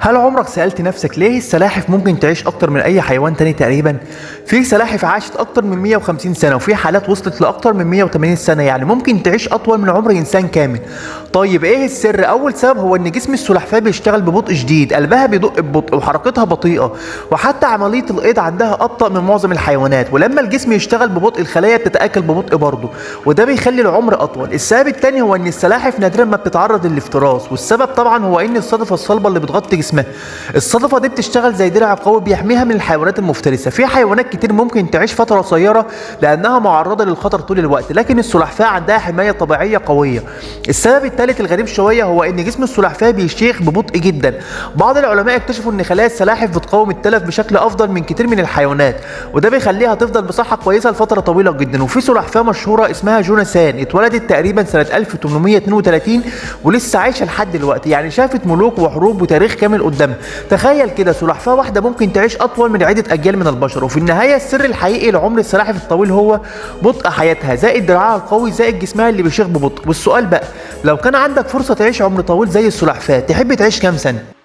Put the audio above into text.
هل عمرك سألت نفسك ليه السلاحف ممكن تعيش أكتر من أي حيوان تاني تقريبا؟ في سلاحف عاشت أكتر من 150 سنة وفي حالات وصلت لأكتر من 180 سنة، يعني ممكن تعيش أطول من عمر إنسان كامل. طيب إيه السر؟ أول سبب هو إن جسم السلحفاة بيشتغل ببطء شديد، قلبها بيدق ببطء وحركتها بطيئة، وحتى عملية الإيض عندها أبطأ من معظم الحيوانات، ولما الجسم يشتغل ببطء الخلايا بتتآكل ببطء برضه، وده بيخلي العمر أطول. السبب التاني هو إن السلاحف نادرا ما بتتعرض للافتراس، والسبب طبعا هو إن الصدفة الصلبة اللي بتغطي جسمها، الصدفة دي بتشتغل زي درع قوي بيحميها من الحيوانات المفترسة. في حيوانات كتير ممكن تعيش فترة قصيرة لأنها معرضة للخطر طول الوقت، لكن السلحفاة عندها حماية طبيعية قوية. السبب الثالث الغريب شوية هو إن جسم السلحفاة بيشيخ ببطء جدا. بعض العلماء اكتشفوا إن خلايا السلاحف بتقاوم التلف بشكل أفضل من كتير من الحيوانات، وده بيخليها تفضل بصحة كويسة لفترة طويلة جدا. وفي سلحفاة مشهورة اسمها جوناثان اتولدت تقريبا سنة 1832 ولسه عايشة لحد دلوقتي، يعني شافت ملوك وحروب وتاريخ كامل قدامها. تخيل كده سلحفاة واحدة ممكن تعيش أطول من عدة أجيال من البشر. وفي النهاية السر الحقيقي لعمر السلاحف الطويل هو بطء حياتها زائد دراعها القوي زائد جسمها اللي بيشيخ ببطء. والسؤال بقى، لو كان عندك فرصة تعيش عمر طويل زي السلحفاة تحب تعيش كام سنة؟